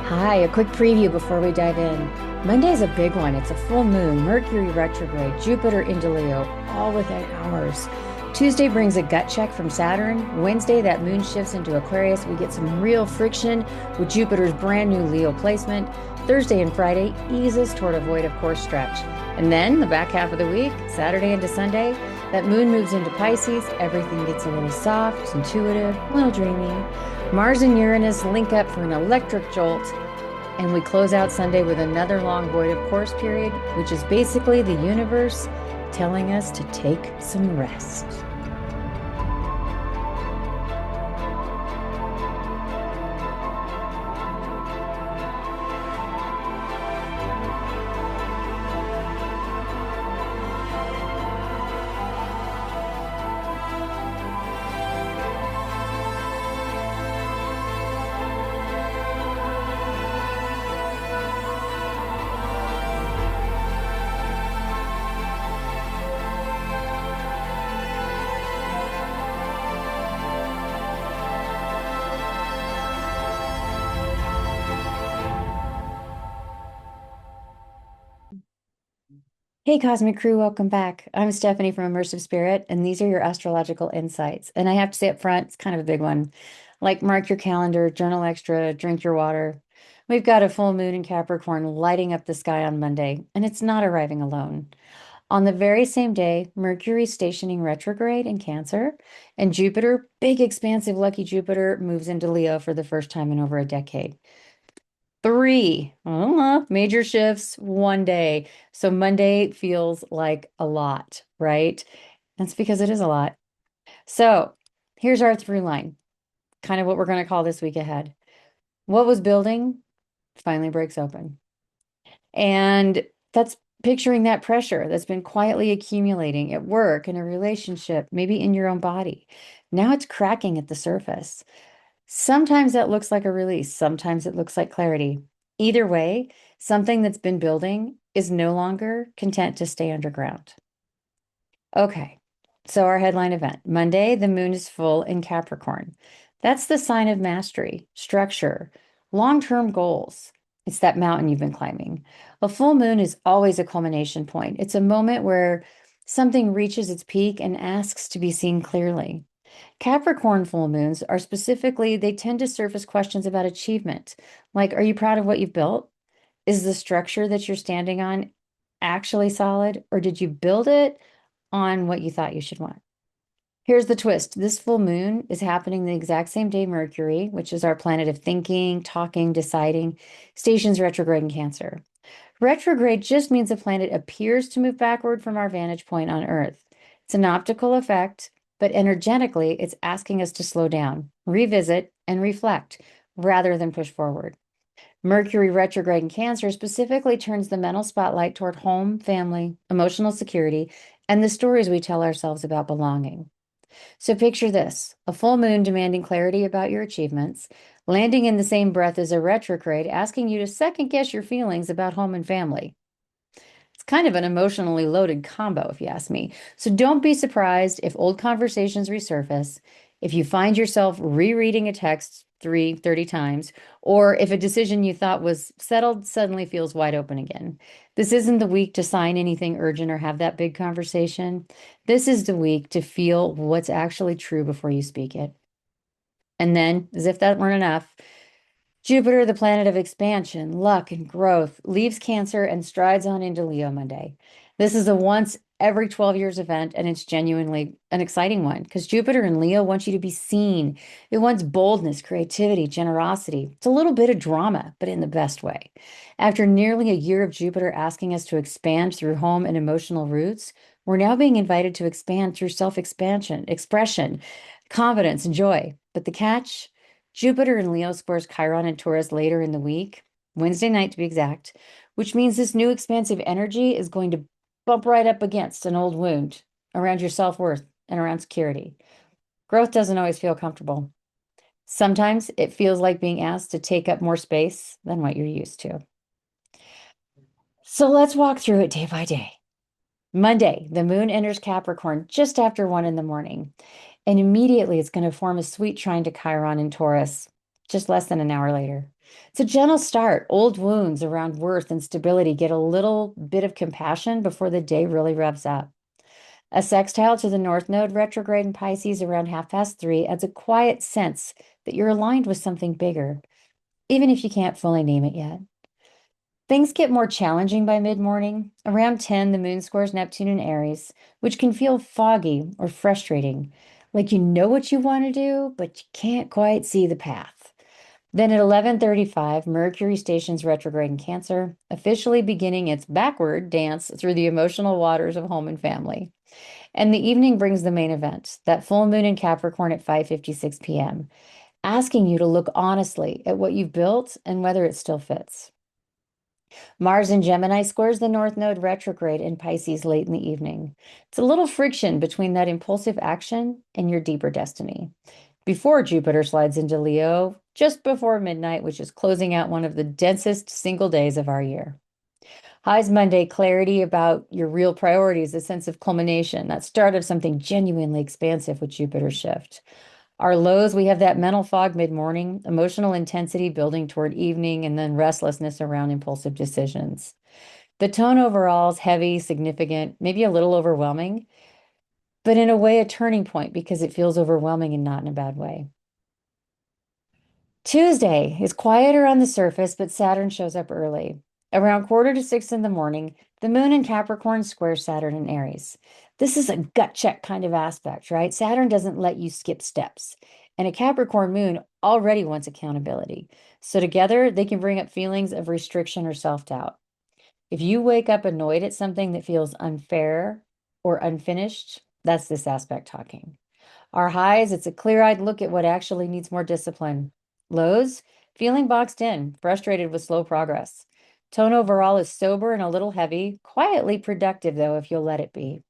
Hi, a quick preview before we dive in. Monday's a big one. It's a full moon, Mercury retrograde, Jupiter into Leo, all within hours. Tuesday brings a gut check from Saturn. Wednesday, that moon shifts into Aquarius. We get some real friction with Jupiter's brand new Leo placement. Thursday and Friday ease us toward a void of course stretch. And then the back half of the week, Saturday into Sunday, that moon moves into Pisces. Everything gets a little soft, intuitive, a little dreamy. Mars and Uranus link up for an electric jolt, and we close out Sunday with another long void of course period, which is basically the universe telling us to take some rest. Hey, Cosmic Crew, welcome back. I'm Stephanie from Immersive Spirit, and these are your astrological insights. And I have to say up front, it's kind of a big one. Like, mark your calendar, journal extra, drink your water. We've got a full moon in Capricorn lighting up the sky on Monday, and it's not arriving alone. On the very same day, Mercury stationing retrograde in Cancer, and Jupiter, big, expansive, lucky Jupiter, moves into Leo for the first time in over a decade. Three major shifts one day. So Monday feels like a lot, right? That's because it is a lot. So here's our through line, kind of what we're going to call this week ahead. What was building finally breaks open. And that's picturing that pressure that's been quietly accumulating at work, in a relationship, maybe in your own body. Now it's cracking at the surface. Sometimes that looks like a release, sometimes it looks like clarity. Either way, something that's been building is no longer content to stay underground. Okay, so our headline event Monday, the moon is full in Capricorn. That's the sign of mastery, structure, long term goals. It's that mountain you've been climbing. A full moon is always a culmination point. It's a moment where something reaches its peak and asks to be seen clearly. Capricorn full moons are specifically, they tend to surface questions about achievement. Like, are you proud of what you've built? Is the structure that you're standing on actually solid, or did you build it on what you thought you should want? Here's the twist. This full moon is happening the exact same day Mercury, which is our planet of thinking, talking, deciding, stations retrograde in Cancer. Retrograde just means a planet appears to move backward from our vantage point on Earth. It's an optical effect, but energetically, it's asking us to slow down, revisit, and reflect rather than push forward. Mercury retrograde in Cancer specifically turns the mental spotlight toward home, family, emotional security, and the stories we tell ourselves about belonging. So picture this, a full moon demanding clarity about your achievements, landing in the same breath as a retrograde, asking you to second guess your feelings about home and family. It's kind of an emotionally loaded combo, if you ask me. So don't be surprised if old conversations resurface, if you find yourself rereading a text 30 times, or if a decision you thought was settled suddenly feels wide open again. This isn't the week to sign anything urgent or have that big conversation. This is the week to feel what's actually true before you speak it. And then, as if that weren't enough, Jupiter, the planet of expansion, luck, and growth, leaves Cancer and strides on into Leo Monday. This is a once every 12 years event, and it's genuinely an exciting one because Jupiter and Leo wants you to be seen. It wants boldness, creativity, generosity. It's a little bit of drama, but in the best way. After nearly a year of Jupiter asking us to expand through home and emotional roots, we're now being invited to expand through self-expansion, expression, confidence, and joy. But the catch? Jupiter in Leo squares Chiron and Taurus later in the week, Wednesday night to be exact, which means this new expansive energy is going to bump right up against an old wound around your self-worth and around security. Growth doesn't always feel comfortable. Sometimes it feels like being asked to take up more space than what you're used to. So let's walk through it day by day. Monday, the moon enters Capricorn just after 1 in the morning, and immediately it's going to form a sweet trine to Chiron in Taurus. just less than an hour later. It's a gentle start. Old wounds around worth and stability get a little bit of compassion before the day really revs up. A sextile to the North Node retrograde in Pisces around 3:30 adds a quiet sense that you're aligned with something bigger, even if you can't fully name it yet. Things get more challenging by mid-morning. Around 10, the moon squares Neptune in Aries, which can feel foggy or frustrating, like you know what you want to do, but you can't quite see the path. Then at 11:35, Mercury stations retrograde in Cancer, officially beginning its backward dance through the emotional waters of home and family. And the evening brings the main event, that full moon in Capricorn at 5:56 p.m., asking you to look honestly at what you've built and whether it still fits. Mars in Gemini squares the North Node retrograde in Pisces late in the evening. It's a little friction between that impulsive action and your deeper destiny. Before Jupiter slides into Leo, just before midnight, which is closing out one of the densest single days of our year. Highs Monday, clarity about your real priorities, a sense of culmination, that start of something genuinely expansive with Jupiter shift. Our lows, we have that mental fog mid-morning, emotional intensity building toward evening, and then restlessness around impulsive decisions. The tone overall is heavy, significant, maybe a little overwhelming, but in a way, a turning point because it feels overwhelming and not in a bad way. Tuesday is quieter on the surface, but Saturn shows up early. Around 5:45 in the morning, the moon in Capricorn squares Saturn in Aries. This is a gut check kind of aspect, right? Saturn doesn't let you skip steps. And a Capricorn moon already wants accountability. So together, they can bring up feelings of restriction or self-doubt. If you wake up annoyed at something that feels unfair or unfinished, that's this aspect talking. Our highs, it's a clear-eyed look at what actually needs more discipline. Lows, feeling boxed in, frustrated with slow progress. Tone overall is sober and a little heavy, quietly productive though, if you'll let it be.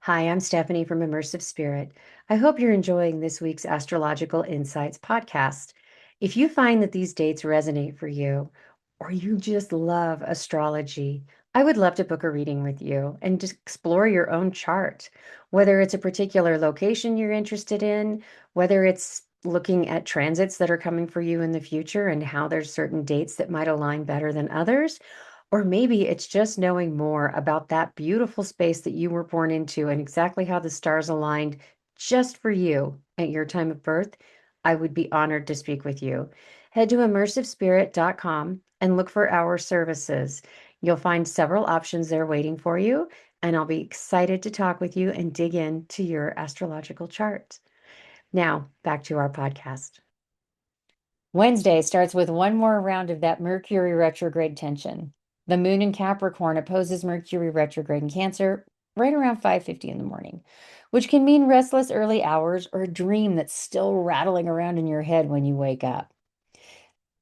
Hi, I'm Stephanie from Immersive Spirit. I hope you're enjoying this week's Astrological Insights podcast. If you find that these dates resonate for you, or you just love astrology, I would love to book a reading with you and just explore your own chart, whether it's a particular location you're interested in, whether it's looking at transits that are coming for you in the future and how there's certain dates that might align better than others. Or maybe it's just knowing more about that beautiful space that you were born into and exactly how the stars aligned just for you at your time of birth. I would be honored to speak with you. Head to immersivespirit.com and look for our services. You'll find several options there waiting for you, and I'll be excited to talk with you and dig into your astrological chart. Now, back to our podcast. Wednesday starts with one more round of that Mercury retrograde tension. The moon in Capricorn opposes Mercury retrograde in Cancer right around 5:50 in the morning, which can mean restless early hours or a dream that's still rattling around in your head when you wake up.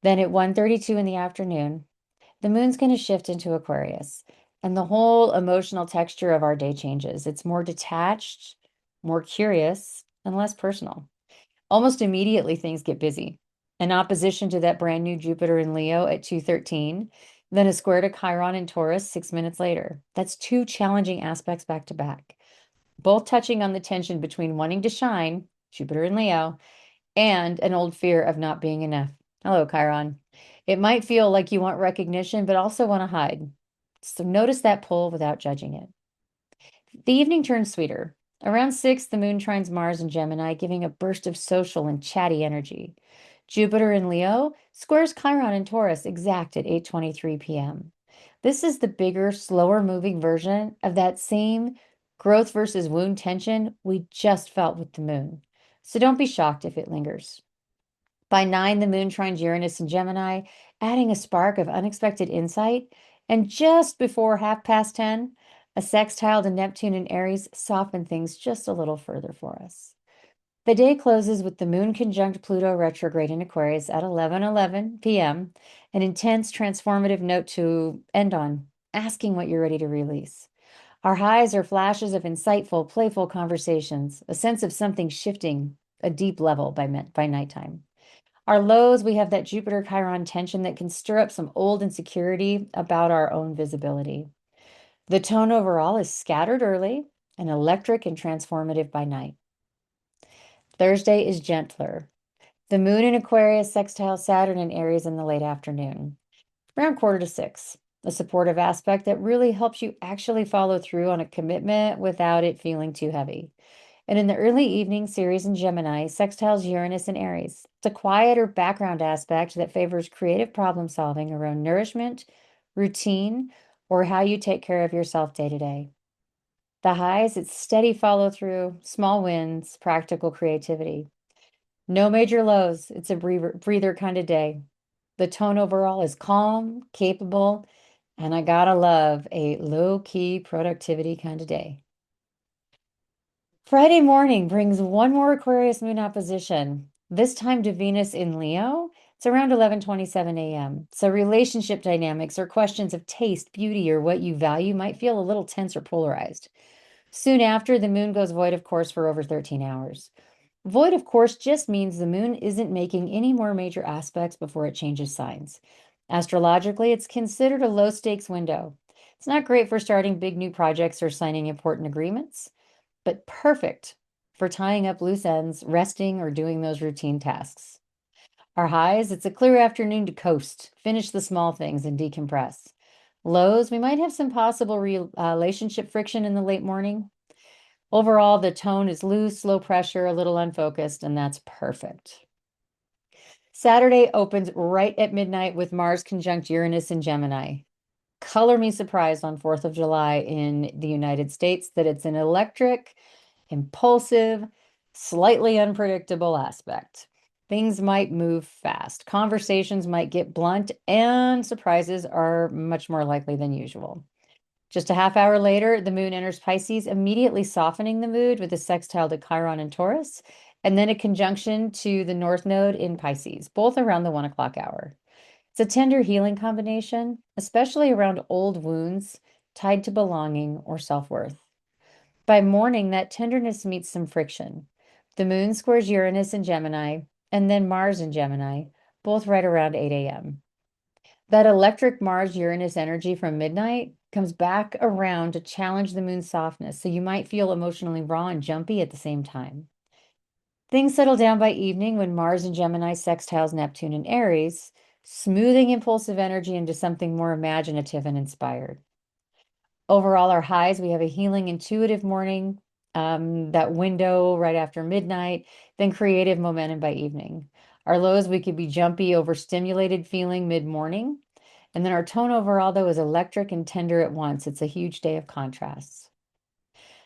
Then at 1:32 in the afternoon, the moon's going to shift into Aquarius, and the whole emotional texture of our day changes. It's more detached, more curious, and less personal. Almost immediately, things get busy. An opposition to that brand new Jupiter in Leo at 2:13, then a square to Chiron in Taurus 6 minutes later. That's two challenging aspects back to back, both touching on the tension between wanting to shine, Jupiter in Leo, and an old fear of not being enough. Hello, Chiron. It might feel like you want recognition, but also want to hide. So notice that pull without judging it. The evening turns sweeter. Around 6, the moon trines Mars in Gemini, giving a burst of social and chatty energy. Jupiter in Leo squares Chiron in Taurus exact at 8:23 p.m. This is the bigger, slower moving version of that same growth versus wound tension we just felt with the moon. So don't be shocked if it lingers. By 9, the moon trines Uranus in Gemini, adding a spark of unexpected insight. And just before 10:30, a sextile to Neptune in Aries softened things just a little further for us. The day closes with the moon conjunct Pluto retrograde in Aquarius at 11:11 p.m., an intense transformative note to end on, asking what you're ready to release. Our highs are flashes of insightful, playful conversations, a sense of something shifting a deep level by nighttime. Our lows, we have that Jupiter Chiron tension that can stir up some old insecurity about our own visibility. The tone overall is scattered early and electric and transformative by night. Thursday is gentler. The moon in Aquarius sextile Saturn in Aries in the late afternoon, around 5:45. A supportive aspect that really helps you actually follow through on a commitment without it feeling too heavy. And in the early evening, Ceres in Gemini sextiles Uranus in Aries. It's a quieter background aspect that favors creative problem solving around nourishment, routine, or how you take care of yourself day to day. The highs, it's steady follow through, small wins, practical creativity. No major lows. It's a breather kind of day. The tone overall is calm, capable, and I gotta love a low-key productivity kind of day. Friday morning brings one more Aquarius moon opposition, this time to Venus in Leo. It's around 11:27 a.m. So relationship dynamics or questions of taste, beauty, or what you value might feel a little tense or polarized. Soon after, the moon goes void of course for over 13 hours. Void of course just means the moon isn't making any more major aspects before it changes signs. Astrologically, it's considered a low stakes window. It's not great for starting big new projects or signing important agreements, but perfect for tying up loose ends, resting, or doing those routine tasks. Our highs, it's a clear afternoon to coast, finish the small things, and decompress. Lows, we might have some possible relationship friction in the late morning. Overall, the tone is loose, low pressure, a little unfocused, and that's perfect. Saturday opens right at midnight with Mars conjunct Uranus in Gemini. Color me surprised on 4th of July in the United States that it's an electric, impulsive, slightly unpredictable aspect. Things might move fast, conversations might get blunt, and surprises are much more likely than usual. Just a half hour later, the moon enters Pisces, immediately softening the mood with a sextile to Chiron and Taurus, and then a conjunction to the North Node in Pisces, both around the 1 o'clock hour. It's a tender healing combination, especially around old wounds tied to belonging or self-worth. By morning, that tenderness meets some friction. The moon squares Uranus in Gemini, and then Mars in Gemini, both right around 8 a.m. That electric Mars-Uranus energy from midnight comes back around to challenge the moon's softness, so you might feel emotionally raw and jumpy at the same time. Things settle down by evening when Mars in Gemini sextiles Neptune in Aries, smoothing impulsive energy into something more imaginative and inspired. Overall, our highs, we have a healing, intuitive morning, that window right after midnight, then creative momentum by evening. Our lows, we could be jumpy, overstimulated feeling mid-morning. And then our tone overall, though, is electric and tender at once. It's a huge day of contrasts.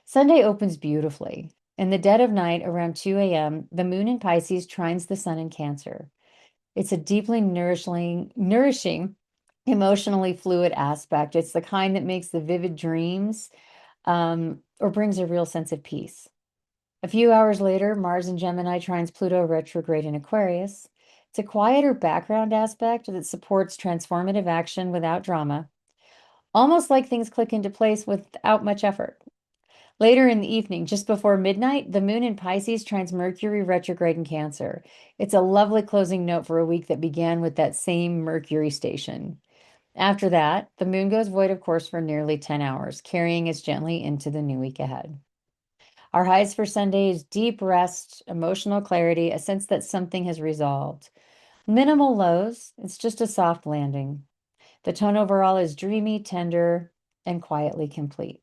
Sunday opens beautifully. In the dead of night, around 2 a.m., the moon in Pisces trines the sun in Cancer. It's a deeply nourishing, emotionally fluid aspect. It's the kind that makes the vivid dreams or brings a real sense of peace. A few hours later, Mars in Gemini trines Pluto retrograde in Aquarius. It's a quieter background aspect that supports transformative action without drama, almost like things click into place without much effort. Later in the evening, just before midnight, the moon in Pisces trines Mercury retrograde in Cancer. It's a lovely closing note for a week that began with that same Mercury station. After that, the moon goes void, of course, for nearly 10 hours, carrying us gently into the new week ahead. Our highs for Sunday is deep rest, emotional clarity, a sense that something has resolved. Minimal lows, it's just a soft landing. The tone overall is dreamy, tender, and quietly complete.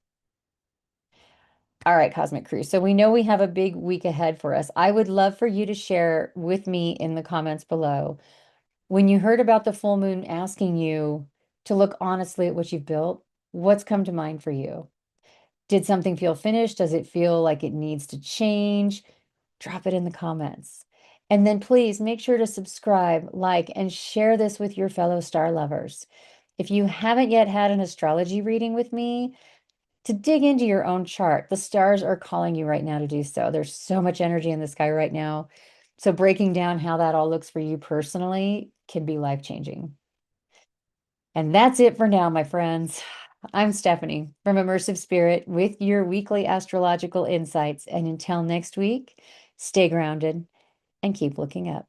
All right, Cosmic Crew. So we know we have a big week ahead for us. I would love for you to share with me in the comments below when you heard about the full moon asking you to look honestly at what you've built, what's come to mind for you? Did something feel finished? Does it feel like it needs to change? Drop it in the comments. And then please make sure to subscribe, like, and share this with your fellow star lovers. If you haven't yet had an astrology reading with me, to dig into your own chart, the stars are calling you right now to do so. There's so much energy in the sky right now. So breaking down how that all looks for you personally can be life-changing. And that's it for now, my friends. I'm Stephanie from Immersive Spirit with your weekly astrological insights. And until next week, stay grounded and keep looking up.